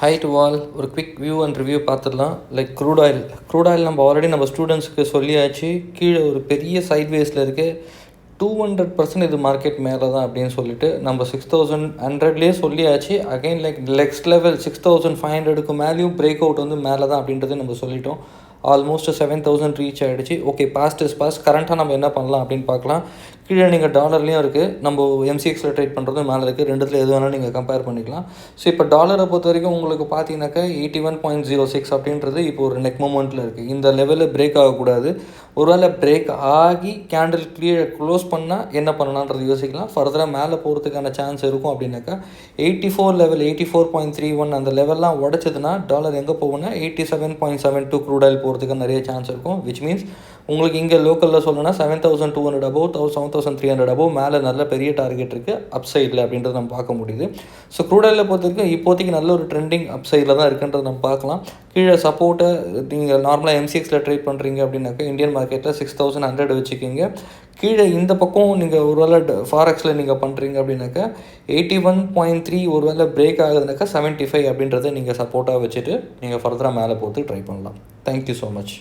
High to all. ஒரு quick view and review பார்த்துடலாம். Like crude oil நம்ம already நம்ம ஸ்டூடெண்ட்ஸ்க்கு சொல்லியாச்சு. கீழே ஒரு பெரிய சைட்வேஸில் இருக்குது. 200% இது மார்க்கெட் மேலே தான் அப்படின்னு சொல்லிட்டு நம்ம 6100லேயே சொல்லியாச்சு. அகைன் நெக்ஸ்ட் லெவல் 6500க்கு மேலேயும் பிரேக் அவுட் வந்து மேலே தான் அப்படின்றது நம்ம சொல்லிட்டோம். ஆல்மோஸ்ட் 7000 ரீச் ஆகிடுச்சு. Okay, past is past. கரண்ட்டாக நம்ம என்ன பண்ணலாம் அப்படின்னு பார்க்கலாம். கீழே நீங்கள் டாலர்லேயும் இருக்குது, நம்ம எம்சிஎக்ஸில் ட்ரேட் பண்ணுறது மேலே இருக்குது. ரெண்டுத்தில் எது வேணாலும் நீங்கள் கம்பேர் பண்ணிக்கலாம். ஸோ இப்போ டாலரை பொறுத்த வரைக்கும் உங்களுக்கு பார்த்தீங்கன்னாக்கா 81.06 அப்படின்றது இப்போ ஒரு நெக் மூமெண்ட்டில் இருக்குது. இந்த லெவலில் பிரேக் ஆகக்கூடாது. ஒருவேளை பிரேக் ஆகி கேண்டில் க்ளோஸ் பண்ணால் என்ன பண்ணலான்றது யோசிக்கலாம். ஃபர்தராக மேலே போகிறதுக்கான சான்ஸ் இருக்கும். அப்படின்னாக்கா 84 லெவல் 84.31 அந்த லெவல்லாம் உடச்சதுன்னா டாலர் எங்கே போகும்னா 87.72 க்ரூட் ஆயில் போகிறதுக்கு நிறைய சான்ஸ் இருக்கும். விச் மீன்ஸ் உங்களுக்கு இங்கே லோக்கலில் சொல்லணும்னா 7200 அபோவ் 7300 அபோவ் மேலே நல்ல பெரிய டார்கெட் இருக்குது அப்சைடில் அப்படின்றத நம்ம பார்க்க முடியுது. ஸோ க்ரூட் ஆயிலில் பொறுத்த வரைக்கும் இப்போதைக்கு நல்ல ஒரு ட்ரெண்டிங் அப்சைடில் தான் இருக்குன்றதை நம்ம பார்க்கலாம். கீழே சப்போர்ட்டை நீங்கள் நார்மலாக எம்சிஎக்ஸில் ட்ரேட் பண்ணுறீங்க அப்படின்னாக்கா இந்தியன் மார்க்கெட்டில் 6100 வச்சுக்கிங்க. கீழே இந்த பக்கம் நீங்கள் ஒருவேளை ஃபாரெக்ஸில் நீங்கள் பண்ணுறீங்க அப்படின்னாக்கா 81.3 ஒருவேளை பிரேக் ஆகுதுனாக்கா 75 அப்படின்றத நீங்கள் சப்போர்ட்டாக வச்சுட்டு நீங்கள் ஃபர்தராக மேலே போட்டு ட்ரை பண்ணலாம். Thank you so much.